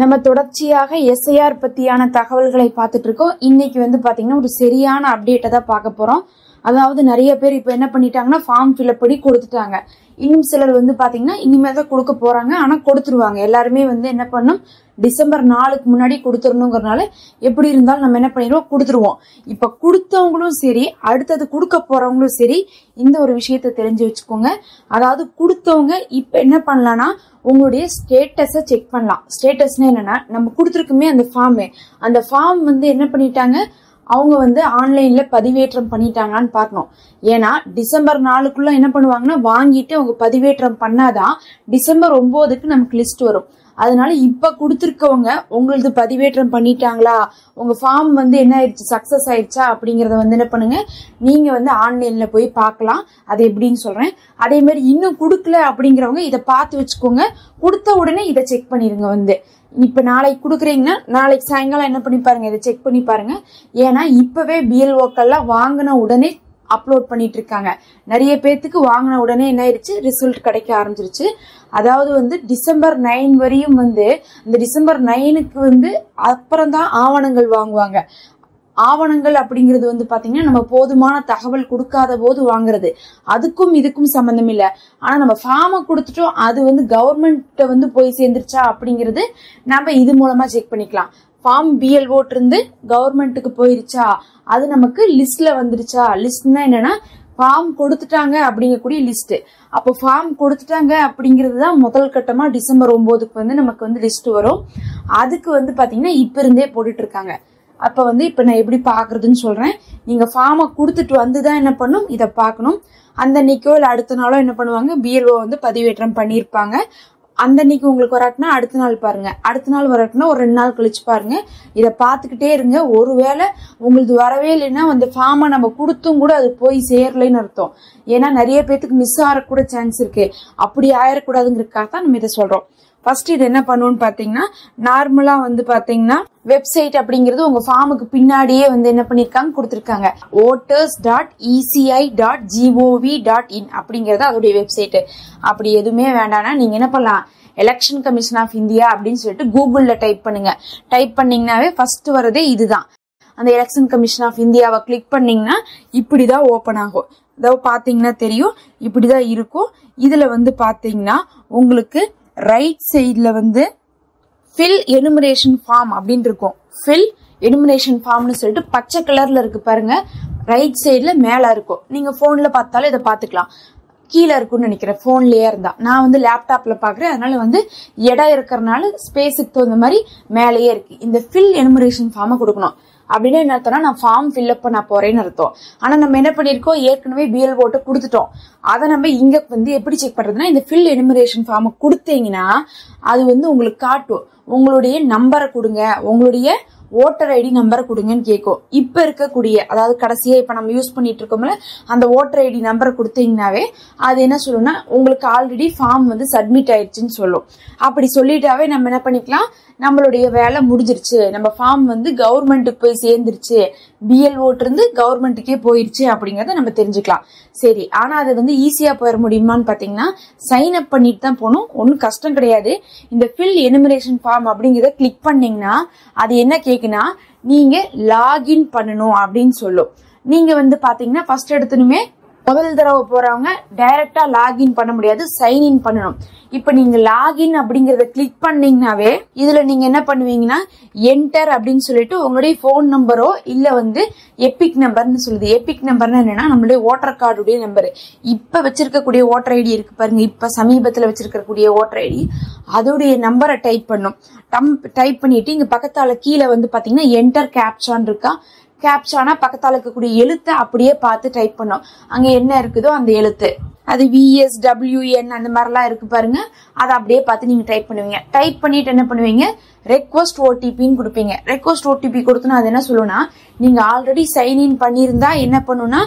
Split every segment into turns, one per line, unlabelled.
நம்ம தொடர்ச்சியாக எஸ்ஐஆர் பத்தியான தகவல்களை பார்த்துட்டு இருக்கோம். இன்னைக்கு வந்து பாத்தீங்கன்னா ஒரு சரியான அப்டேட்டை தான் பார்க்க போறோம். அதாவது நிறைய பேர் இப்ப என்ன பண்ணிட்டாங்கன்னா ஃபார்ம் ஃபில்அப் பண்ணி கொடுத்துட்டாங்க. இன்னும் சிலர் வந்து பாத்தீங்கன்னா இனிமேல் தான் கொடுக்க போறாங்க. ஆனா கொடுத்துருவாங்க. எல்லாருமே வந்து என்ன பண்ணும், டிசம்பர் 4க்கு முன்னாடி கொடுத்துடணுங்கிறதுனால எப்படி இருந்தாலும் நம்ம என்ன பண்ணிடுவோம், கொடுத்துருவோம். இப்ப கொடுத்தவங்களும் சரி, அடுத்தது கொடுக்க போறவங்களும் சரி, இந்த ஒரு விஷயத்த தெரிஞ்சு வச்சுக்கோங்க. அதாவது கொடுத்தவங்க இப்ப என்ன பண்ணலாம்னா உங்களுடைய ஸ்டேட்டஸை செக் பண்ணலாம். ஸ்டேட்டஸ்னா என்னன்னா, நம்ம கொடுத்துருக்குமே அந்த ஃபார்ம் வந்து என்ன பண்ணிட்டாங்க, அவங்க வந்து ஆன்லைன்ல பதிவேற்றம் பண்ணிட்டாங்களான்னு பார்க்கணும். ஏன்னா டிசம்பர் 4க்குள்ள என்ன பண்ணுவாங்கன்னா வாங்கிட்டு அவங்க பதிவேற்றம் பண்ணாதான் டிசம்பர் 9க்கு நமக்கு லிஸ்ட் வரும். அதனால இப்ப கொடுத்துருக்கவங்க உங்களது பதிவேற்றம் பண்ணிட்டாங்களா, உங்க ஃபார்ம் வந்து என்ன ஆயிடுச்சு, சக்சஸ் ஆயிடுச்சா அப்படிங்கறத வந்து என்ன பண்ணுங்க, நீங்க வந்து ஆன்லைன்ல போய் பார்க்கலாம். அது எப்படின்னு சொல்றேன். அதே மாதிரி இன்னும் கொடுக்கல அப்படிங்கிறவங்க இதை பார்த்து வச்சுக்கோங்க. கொடுத்த உடனே இதை செக் பண்ணிருங்க. வந்து இப்ப நாளைக்கு கொடுக்குறீங்கன்னா நாளைக்கு சாயங்காலம் என்ன பண்ணி பாருங்க, இதை செக் பண்ணி பாருங்க. ஏன்னா இப்பவே பிஎல்ஓக்கெல்லாம் வாங்கின உடனே அப்லோட் பண்ணிட்டு இருக்காங்க. நிறைய பேத்துக்கு வாங்கின உடனே என்ன ஆயிடுச்சு, ரிசல்ட் கிடைக்க ஆரம்பிச்சிருச்சு. அதாவது வந்து டிசம்பர் 9 வரையும் வந்து இந்த டிசம்பர் 9க்கு வந்து அப்புறம் தான் ஆவணங்கள் வாங்குவாங்க. ஆவணங்கள் அப்படிங்கிறது வந்து பாத்தீங்கன்னா நம்ம போதுமான தகவல் கொடுக்காத போது வாங்குறது. அதுக்கும் இதுக்கும் சம்பந்தம் இல்ல. ஆனா நம்ம ஃபார்மை கொடுத்துட்டோம், அது வந்து கவர்மெண்ட் வந்து போய் சேர்ந்துருச்சா அப்படிங்கிறது நம்ம இது மூலமா செக் பண்ணிக்கலாம். ஃபார்ம் பிஎல்ஓ இருந்து கவர்மெண்ட்டுக்கு போயிருச்சா, அது நமக்கு லிஸ்ட்ல வந்துருச்சா. லிஸ்ட்னா என்னன்னா ஃபார்ம் கொடுத்துட்டாங்க அப்படிங்கக்கூடிய லிஸ்ட். அப்போ ஃபார்ம் கொடுத்துட்டாங்க அப்படிங்கிறது தான் முதல் கட்டமா டிசம்பர் 9க்கு வந்து நமக்கு வந்து லிஸ்ட் வரும். அதுக்கு வந்து பாத்தீங்கன்னா இப்ப இருந்தே போட்டுட்டு இருக்காங்க. அப்ப வந்து இப்ப நான் எப்படி பாக்குறதுன்னு சொல்றேன். நீங்க ஃபார்மை கொடுத்துட்டு வந்துதான் என்ன பண்ணும், இதை பார்க்கணும். அந்த அன்னைக்கோ இல்ல அடுத்த நாளோ என்ன பண்ணுவாங்க, பிஎல்ஓ வந்து பதிவேற்றம் பண்ணிருப்பாங்க. அந்த அன்னைக்கு உங்களுக்கு வராட்டினா அடுத்த நாள் பாருங்க, அடுத்த நாள் வராட்டினா ஒரு 2 நாள் கழிச்சு பாருங்க. இதை பார்த்துக்கிட்டே இருங்க. ஒருவேளை உங்களுக்கு வரவே இல்லைன்னா அந்த ஃபார்மை நம்ம கொடுத்தும் கூட அது போய் சேரலைன்னு அர்த்தம். ஏன்னா நிறைய பேத்துக்கு மிஸ் ஆகக்கூட சான்ஸ் இருக்கு. அப்படி ஆயிடக்கூடாதுங்கிறதுக்காக தான் நம்ம இதை சொல்றோம். ஃபர்ஸ்ட் இது என்ன பண்ணுவோம்னு பாத்தீங்கன்னா, நார்மலா வந்து பாத்தீங்கன்னா வெப்சைட் அப்படிங்கிறது உங்க ஃபார்முக்கு பின்னாடியே வந்து என்ன பண்ணிருக்காங்க, கொடுத்திருக்காங்க. voters.eci.gov.in அப்படிங்கறது அதோடைய வெப்சைட். அப்படி எதுவுமே வேண்டாம்னா நீங்க என்ன பண்ணலாம், எலெக்ஷன் கமிஷன் ஆஃப் இந்தியா அப்படின்னு சொல்லிட்டு கூகுள்ல டைப் பண்ணுங்க. டைப் பண்ணீங்கன்னாவே ஃபர்ஸ்ட் வரதே இதுதான். அந்த எலெக்ஷன் கமிஷன் ஆஃப் இந்தியாவை கிளிக் பண்ணீங்கன்னா இப்படிதான் ஓபன் ஆகும். அதாவது பாத்தீங்கன்னா தெரியும், இப்படிதான் இருக்கும். இதுல வந்து பாத்தீங்கன்னா உங்களுக்கு ரைட் சைட்ல வந்து ஃபில் எனுமரேஷன் ஃபார்ம் அப்படின்னு இருக்கும். ஃபில் எனுமரேஷன் ஃபார்ம்னு சொல்லிட்டு பச்சை கலர்ல இருக்கு பாருங்க. ரைட் சைட்ல மேல இருக்கும். நீங்க போன்ல பார்த்தாலும் இதை பாத்துக்கலாம். கீழே இருக்கும்னு நினைக்கிறேன், போன்லயே இருந்தா. நான் வந்து லேப்டாப்ல பாக்குறேன், அதனால வந்து இடம் இருக்கிறதுனால ஸ்பேஸுக்கு தகுந்த மாதிரி மேலேயே இருக்கு. இந்த ஃபில் எனுமரேஷன் ஃபார்மை கொடுக்கணும். அப்படின்னு என்ன அர்த்தம்னா, நான் ஃபார்ம் ஃபில்அப் பண்ண போறேன்னு அர்த்தம். ஆனா நம்ம என்ன பண்ணிருக்கோம், ஏற்கனவே பிஎல்ஓ கொடுத்துட்டோம். அதை நம்ம இங்க வந்து எப்படி செக் பண்றதுன்னா, இந்த ஃபில் எனுமரேஷன் ஃபார்மை கொடுத்தீங்கன்னா அது வந்து உங்களுக்கு காட்டும். உங்களுடைய நம்பரை கொடுங்க, உங்களுடைய ஓட்டர் ஐடி நம்பரை கொடுங்கன்னு கேட்கும். இப்ப இருக்கக்கூடிய, அதாவது கடைசியா இப்ப நம்ம யூஸ் பண்ணிட்டு இருக்கோம்ல அந்த ஓட்டர் ஐடி நம்பரை கொடுத்தீங்கன்னாவே அது என்ன சொல்லும்னா, உங்களுக்கு ஆல்ரெடி ஃபார்ம் வந்து சப்மிட் ஆயிடுச்சுன்னு சொல்லும். அப்படி சொல்லிட்டாவே நம்ம என்ன பண்ணிக்கலாம், நம்மளுடைய வேலை முடிஞ்சிருச்சு, நம்ம ஃபார்ம் வந்து கவர்மெண்ட்டுக்கு போய் சேர்ந்துருச்சு, பிஎல்ஓ இருந்து கவர்மெண்ட்டுக்கே போயிருச்சு அப்படிங்கறத நம்ம தெரிஞ்சுக்கலாம். சரி, ஆனா அது வந்து ஈஸியா போயிட முடியுமான்னு பாத்தீங்கன்னா, சைன் அப் பண்ணிட்டு தான் போகணும். ஒன்னும் கஷ்டம் கிடையாது. இந்த ஃபில் எனுமரேஷன் ஃபார்ம் அப்படிங்கறத கிளிக் பண்ணீங்கன்னா அது என்ன கேக்குன்னா, நீங்க லாகின் பண்ணணும் அப்படின்னு சொல்லும். நீங்க வந்து பாத்தீங்கன்னா ஃபர்ஸ்ட் எடுத்துனுமே முதல் தடவை போறவங்க டைரக்டா லாகின் பண்ண முடியாது, சைன் இன் பண்ணணும். இப்ப நீங்க லாகின் அப்படிங்கறத கிளிக் பண்ணீங்கன்னாவே இதுல நீங்க என்ன பண்ணுவீங்கன்னா, என்டர் அப்படின்னு சொல்லிட்டு உங்களுடைய போன் நம்பரோ இல்ல வந்து எபிக் நம்பர்னு சொல்லுது. எபிக் நம்பர்னா என்னன்னா, நம்மளுடைய ஓட்டர் கார்டுடைய நம்பர். இப்ப வச்சிருக்கக்கூடிய ஓட்டர் ஐடி இருக்கு பாருங்க, இப்ப சமீபத்துல வச்சிருக்கக்கூடிய ஓட்டர் ஐடி, அதோடைய நம்பரை டைப் பண்ணும். டைப் பண்ணிட்டு இங்க பக்கத்தால கீழே வந்து பாத்தீங்கன்னா என்டர் கேப்சான் இருக்கா, கேப்சானா பக்கத்தால இருக்கக்கூடிய எழுத்தை அப்படியே பார்த்து டைப் பண்ணும். அங்க என்ன இருக்குதோ அந்த எழுத்து, அது VSWN அந்த மாதிரிலாம் இருக்கு பாருங்க, அதை அப்படியே பார்த்து நீங்க டைப் பண்ணுவீங்க. டைப் பண்ணிட்டு என்ன பண்ணுவீங்க, ரெக்வஸ்ட் ஓடிபின்னு கொடுப்பீங்க. ரெக்வஸ்ட் ஓடிபி கொடுத்தனா அது என்ன சொல்லுன்னா, நீங்க ஆல்ரெடி சைன் இன் பண்ணிருந்தா என்ன பண்ணுனா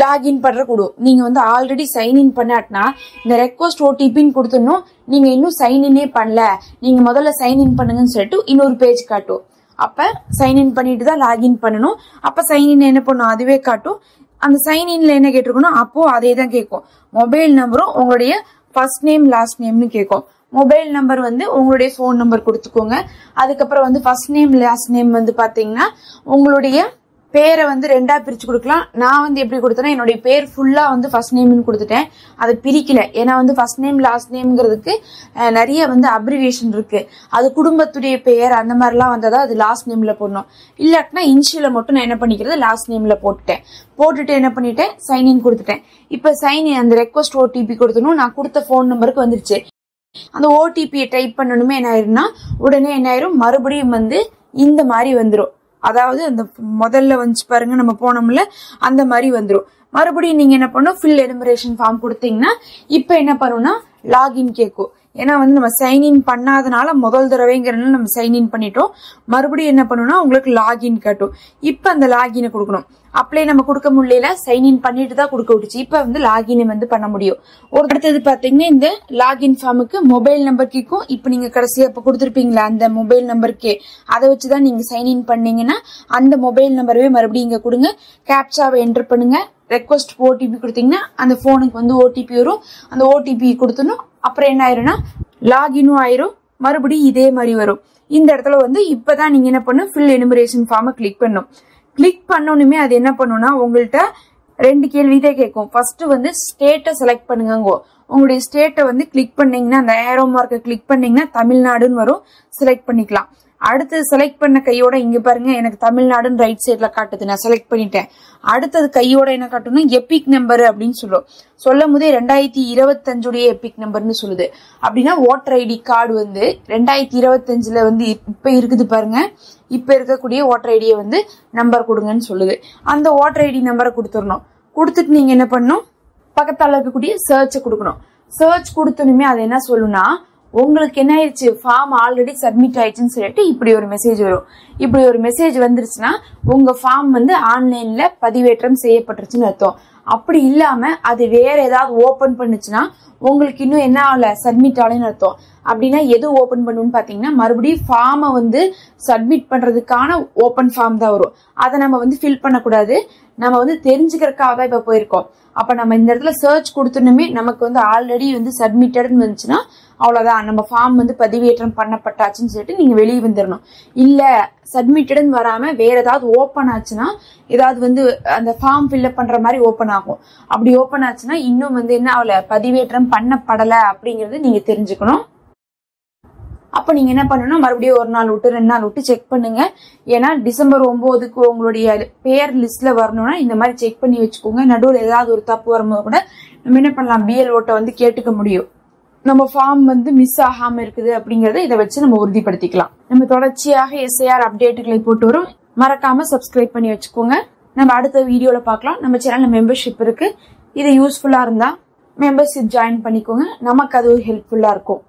லாகின் பண்ற கூடும். நீங்க வந்து ஆல்ரெடி சைன் இன் பண்ணாட்டினா இந்த ரெக்வஸ்ட் ஓடிபின்னு கொடுத்துடணும். நீங்க இன்னும் சைன் இன்னே பண்ணல, நீங்க முதல்ல சைன் இன் பண்ணுங்கன்னு சொல்லிட்டு இன்னொரு பேஜ் காட்டும். அப்ப சைன் இன் பண்ணிட்டு தான் லாகின் பண்ணணும். அப்ப சைன் இன் என்ன பண்ணும், அதுவே காட்டும். அந்த சைன் இன்ல என்ன கேட்டிருக்கணும், அப்போ அதே தான் கேட்கும். மொபைல் நம்பரும் உங்களுடைய ஃபர்ஸ்ட் நேம் லாஸ்ட் நேம்னு கேட்கும். மொபைல் நம்பர் வந்து உங்களுடைய போன் நம்பர் கொடுத்துக்கோங்க. அதுக்கப்புறம் வந்து ஃபர்ஸ்ட் நேம் லாஸ்ட் நேம் வந்து பாத்தீங்கன்னா உங்களுடைய பேரை வந்து 2ஆ பிரிச்சு கொடுக்கலாம். நான் வந்து எப்படி கொடுத்தேன்னா என்னுடைய பேர் ஃபுல்லா வந்து ஃபர்ஸ்ட் நேம்னு கொடுத்துட்டேன். அதை பிரிக்கல. ஏன்னா வந்து ஃபர்ஸ்ட் நேம் லாஸ்ட் நேம்ங்கிறதுக்கு நிறைய வந்து அப்ரிவியேஷன் இருக்கு. அது குடும்பத்துடைய பெயர் அந்த மாதிரிலாம் வந்ததா அது லாஸ்ட் நேம்ல போடணும். இல்லாட்டினா இனிஷியல மட்டும் நான் என்ன பண்ணிக்கிறது லாஸ்ட் நேம்ல போட்டுட்டு என்ன பண்ணிட்டேன் சைன்இன் கொடுத்துட்டேன். இப்ப சைன்இன் அந்த ரெக்வஸ்ட் ஓடிபி கொடுத்தனும் நான் கொடுத்த போன் நம்பருக்கு வந்துருச்சு. அந்த ஓடிபியை டைப் பண்ணணுமே என்ன ஆயிரும்னா உடனே என்ன ஆயிரும் மறுபடியும் வந்து இந்த மாதிரி வந்துடும். அதாவது அந்த முதல்ல வந்து பாருங்க நம்ம போனோம்ல அந்த மாதிரி வந்துடும். மறுபடியும் நீங்க என்ன பண்ணும் ஃபில் எனுமரேஷன் ஃபார்ம் கொடுத்தீங்கன்னா இப்ப என்ன பண்ணும்னா லாகின் கேட்கும். ஏன்னா வந்து நம்ம சைன்இன் பண்ணாதனால முதல் தடவைங்கிறதுனால நம்ம சைன்இன் பண்ணிட்டோம். மறுபடியும் என்ன பண்ணணும்னா உங்களுக்கு லாகின் காட்டும். இப்ப அந்த லாகினை கொடுக்கணும். அப்ளை நம்ம கொடுக்க முடியல சைன்இன் பண்ணிட்டு தான் கொடுக்க விட்டுச்சு. இப்ப வந்து லாகின் வந்து பண்ண முடியும். ஒரு அடுத்தது பாத்தீங்கன்னா இந்த லாகின் ஃபார்முக்கு மொபைல் நம்பர் கேட்கும். இப்ப நீங்க கடைசியா இப்ப கொடுத்துருப்பீங்களா அந்த மொபைல் நம்பருக்கே அதை வச்சுதான் நீங்க சைன்இன் பண்ணீங்கன்னா அந்த மொபைல் நம்பரவே மறுபடியும் இங்க கொடுங்க. கேப்சாவை என்டர் பண்ணுங்க. ரெக்வஸ்ட் ஓடிபி கொடுத்தீங்கன்னா அந்த போனுக்கு வந்து ஓடிபி வரும். அந்த ஓடிபி கொடுத்தணும். அப்புறம் என்ன ஆயிரும்னா லாகினும் ஆயிரும். மறுபடியும் இதே மாதிரி வரும். இந்த இடத்துல வந்து இப்பதான் நீங்க என்ன பண்ணும் ஃபில் எனுமரேஷன் ஃபார்மை கிளிக் பண்ணும். கிளிக் பண்ணணுமே அது என்ன பண்ணும்னா உங்கள்கிட்ட 2 கேள்விதான் கேட்கும். ஃபர்ஸ்ட் வந்து ஸ்டேட்டை செலக்ட் பண்ணுங்க. உங்களுடைய ஸ்டேட்டை வந்து கிளிக் பண்ணீங்கன்னா அந்த ஏரோ மார்க்கை கிளிக் பண்ணீங்கன்னா தமிழ்நாடுன்னு வரும். செலக்ட் பண்ணிக்கலாம். அடுத்தது செலக்ட் பண்ண கையோட இங்க பாருங்க எனக்கு தமிழ்நாடுன்னு ரைட் சைட்ல காட்டுது. நான் செலக்ட் பண்ணிட்டேன். அடுத்தது கையோட என்ன காட்டணும் எபிக் நம்பர் அப்படின்னு சொல்லும் போதே 2025 எபிக் நம்பர்னு சொல்லுது. அப்படின்னா ஓட்டர் ஐடி கார்டு வந்து 2025 வந்து இப்ப இருக்குது பாருங்க. இப்ப இருக்கக்கூடிய ஓட்டர் ஐடியை வந்து நம்பர் கொடுங்கன்னு சொல்லுது. அந்த ஓட்டர் ஐடி நம்பரை கொடுத்துடணும். கொடுத்துட்டு நீங்க என்ன பண்ணணும் பக்கத்தால இருக்கக்கூடிய சர்ச்சை கொடுக்கணும். சர்ச் கொடுத்தனுமே அது என்ன சொல்லுனா உங்களுக்கு என்ன ஆயிடுச்சு ஃபார்ம் ஆல்ரெடி சப்மிட் ஆயிடுச்சுன்னு சொல்லிட்டு இப்படி ஒரு மெசேஜ் வரும். இப்படி ஒரு மெசேஜ் வந்துருச்சுன்னா உங்க ஃபார்ம் வந்து ஆன்லைன்ல பதிவேற்றம் செய்யப்பட்டுருச்சுன்னு அர்த்தம். அப்படி இல்லாம அது வேற ஏதாவது ஓபன் பண்ணுச்சுன்னா உங்களுக்கு இன்னும் என்ன ஆகல சப்மிட் ஆகலன்னு அர்த்தம். அப்படின்னா எது ஓபன் பண்ணுன்னு பாத்தீங்கன்னா மறுபடியும் ஃபார்மை வந்து சப்மிட் பண்றதுக்கான ஓபன் ஃபார்ம் தான் வரும். அதை நம்ம வந்து ஃபில் பண்ணக்கூடாது. நம்ம வந்து தெரிஞ்சுக்கிறதுக்காக தான் இப்ப போயிருக்கோம். அப்ப நம்ம இந்த இடத்துல சர்ச் கொடுத்தோன்னுமே நமக்கு வந்து ஆல்ரெடி வந்து சப்மிட்டட்னு வந்துச்சுன்னா அவ்வளவுதான் நம்ம ஃபார்ம் வந்து பதிவேற்றம் பண்ணப்பட்டாச்சுன்னு சொல்லிட்டு நீங்க வெளியே வந்துடணும். இல்ல சப்மிட்டட்னு வராம வேற ஏதாவது ஓபன் ஆச்சுன்னா ஏதாவது வந்து அந்த ஃபார்ம் ஃபில்அப் பண்ற மாதிரி ஓபன் ஆகும். அப்படி ஓபன் ஆச்சுன்னா இன்னும் வந்து என்ன ஆகல பதிவேற்றம் பண்ணப்படல அப்படிங்கறது நீங்க தெரிஞ்சுக்கணும். அப்ப நீங்க என்ன பண்ணணும் மறுபடியும் 1 நாள் விட்டு 2 நாள் விட்டு செக் பண்ணுங்க. ஏன்னா டிசம்பர் 9க்கு உங்களுடைய பேர் லிஸ்ட்ல வரணும்னா இந்த மாதிரி செக் பண்ணி வச்சுக்கோங்க. நடுவில் ஏதாவது ஒரு தப்பு வரும்போது கூட நம்ம என்ன பண்ணலாம் BLOட்ட வந்து கேட்டுக்க முடியும். நம்ம ஃபார்ம் வந்து மிஸ் ஆகாம இருக்குது அப்படிங்கறத இதை வச்சு நம்ம உறுதிப்படுத்திக்கலாம். நம்ம தொடர்ச்சியாக SIR அப்டேட்டுகளை போட்டு வரும். மறக்காம சப்ஸ்கிரைப் பண்ணி வச்சுக்கோங்க. நம்ம அடுத்த வீடியோல பார்க்கலாம். நம்ம சேனல்ல மெம்பர்ஷிப் இருக்கு. இது யூஸ்ஃபுல்லா இருந்தா மெம்பர்ஷிப் ஜாயின் பண்ணிக்கோங்க. நமக்கு அது ஹெல்ப்ஃபுல்லா இருக்கும்.